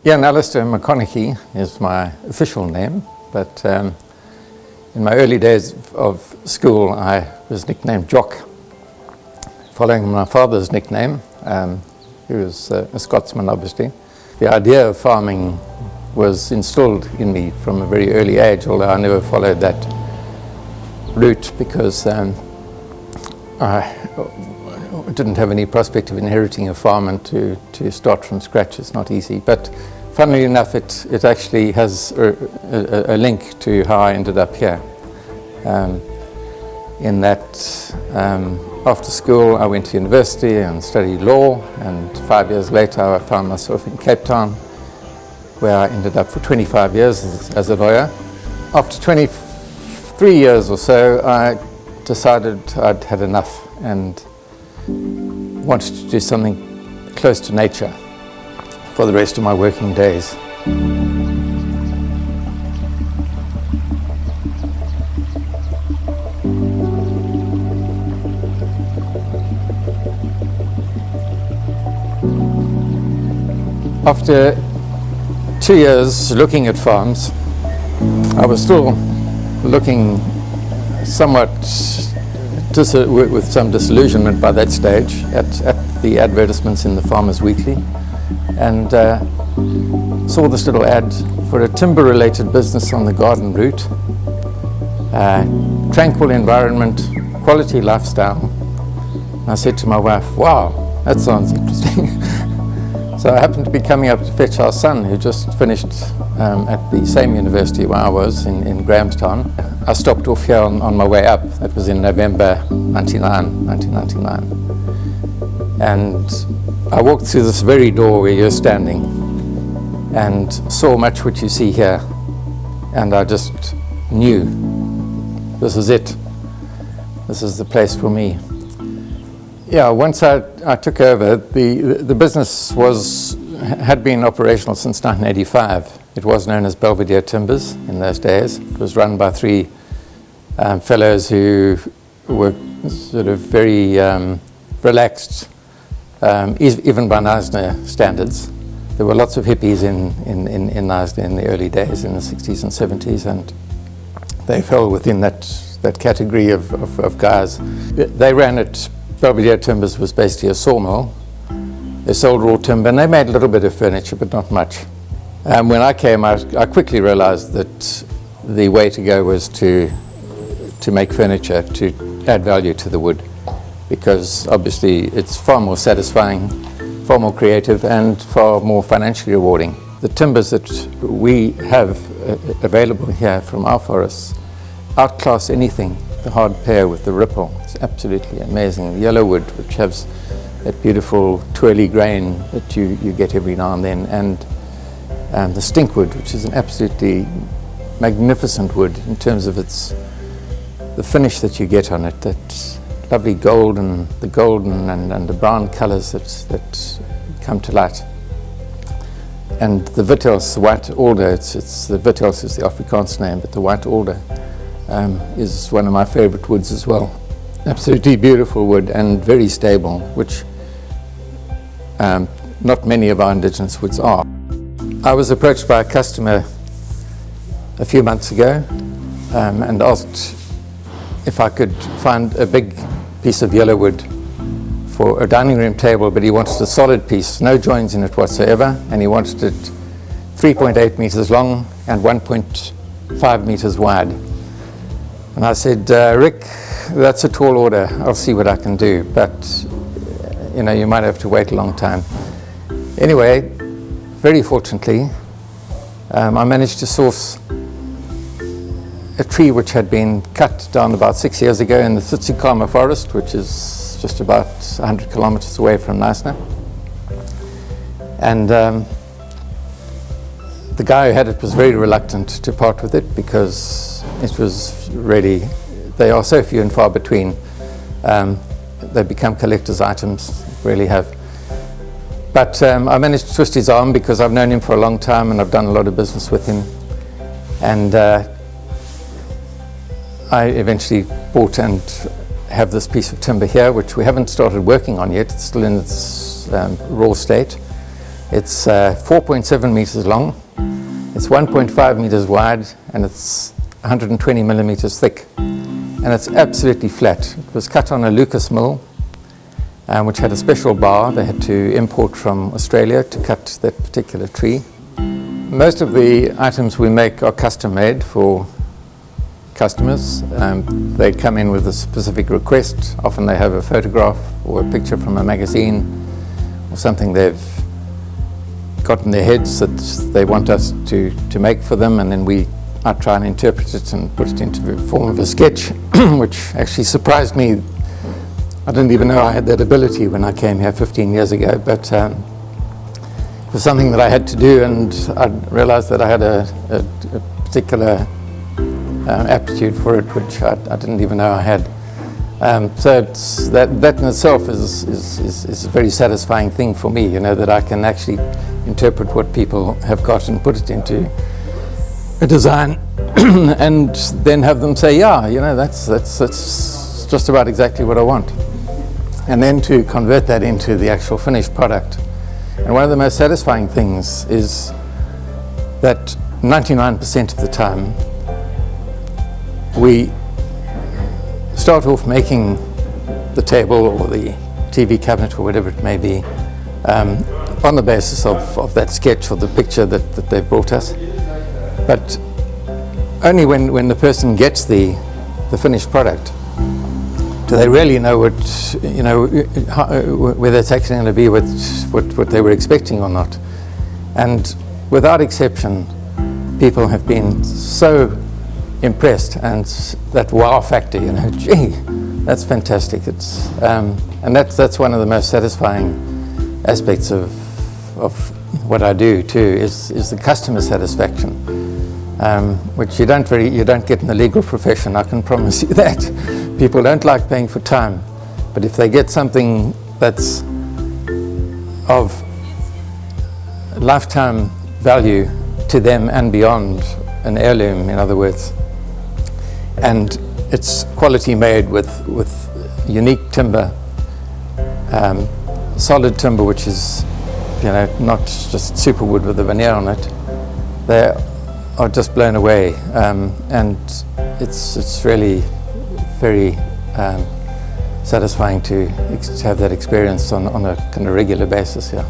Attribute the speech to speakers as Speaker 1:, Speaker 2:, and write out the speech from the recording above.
Speaker 1: Ian Alistair McConaughey is my official name, but in my early days of school I was nicknamed Jock, following my father's nickname, who was a Scotsman obviously. The idea of farming was instilled in me from a very early age, although I never followed that route because I didn't have any prospect of inheriting a farm, and to start from scratch is not easy. But funnily enough, it actually has a link to how I ended up here. In that after school I went to university and studied law, and 5 years later I found myself in Cape Town, where I ended up for 25 years as a lawyer. After 23 years or so I decided I'd had enough and wanted to do something close to nature for the rest of my working days. After 2 years looking at farms, I was still looking somewhat with some disillusionment by that stage at the advertisements in the Farmers Weekly, and saw this little ad for a timber-related business on the Garden Route. Tranquil environment, quality lifestyle. And I said to my wife, wow, that sounds interesting. So I happened to be coming up to fetch our son, who just finished at the same university where I was, in Grahamstown. I stopped off here on my way up. That was in November 1999. And I walked through this very door where you're standing and saw much what you see here. And I just knew, this is it. This is the place for me. Yeah, once I took over, the business had been operational since 1985. It was known as Belvedere Timbers in those days. It was run by three fellows who were sort of very relaxed, even by Knysna standards. There were lots of hippies in Knysna in the early days, in the 60s and 70s, and they fell within that category of guys. They ran it. Belvedere Timbers was basically a sawmill. They sold raw timber, and they made a little bit of furniture, but not much. When I came, I quickly realized that the way to go was to make furniture, to add value to the wood, because obviously it's far more satisfying, far more creative, and far more financially rewarding. The timbers that we have available here from our forests outclass anything. The hard pear with the ripple, it's absolutely amazing. The yellow wood, which has that beautiful twirly grain that you get every now and then, and the stinkwood, which is an absolutely magnificent wood in terms of the finish that you get on it, that lovely golden and the brown colours that come to light. And the Witels, the white alder, the Witels is the Afrikaans name, but the white alder is one of my favourite woods as well. Absolutely beautiful wood and very stable, which not many of our indigenous woods are. I was approached by a customer a few months ago and asked if I could find a big piece of yellow wood for a dining room table, but he wanted a solid piece, no joins in it whatsoever, and he wanted it 3.8 meters long and 1.5 meters wide. And I said, Rick, that's a tall order. I'll see what I can do, but you might have to wait a long time. Anyway, very fortunately, I managed to source a tree which had been cut down about 6 years ago in the Tsitsikamma forest, which is just about 100 kilometers away from Knysna. And the guy who had it was very reluctant to part with it because it was really, they are so few and far between. They become collector's items, really have. But I managed to twist his arm because I've known him for a long time and I've done a lot of business with him. And I eventually bought and have this piece of timber here, which we haven't started working on yet. It's still in its raw state. It's 4.7 meters long, it's 1.5 meters wide, and it's 120 millimeters thick. And it's absolutely flat. It was cut on a Lucas mill, which had a special bar they had to import from Australia to cut that particular tree. Most of the items we make are custom made for customers. They come in with a specific request. Often they have a photograph or a picture from a magazine or something they've got in their heads that they want us to make for them, and then I try and interpret it and put it into the form of a sketch, which actually surprised me. I didn't even know I had that ability when I came here 15 years ago, but it was something that I had to do, and I realized that I had a particular aptitude for it, which I didn't even know I had. So it's that in itself is a very satisfying thing for me, that I can actually interpret what people have got and put it into a design and then have them say, yeah, that's just about exactly what I want. And then to convert that into the actual finished product. And one of the most satisfying things is that 99% of the time we start off making the table or the TV cabinet or whatever it may be on the basis of that sketch or the picture that they've brought us. But only when the person gets the finished product do they really know whether it's actually going to be what they were expecting or not. And without exception, people have been so impressed, and that wow factor, gee, that's fantastic. It's and that's one of the most satisfying aspects of what I do too, is the customer satisfaction, which you don't get in the legal profession. I can promise you that. People don't like paying for time, but if they get something that's of lifetime value to them and beyond, an heirloom, in other words, and it's quality made with unique timber, solid timber, which is not just super wood with a veneer on it, they are just blown away, and it's really very satisfying to have that experience on a kind of regular basis. Yeah.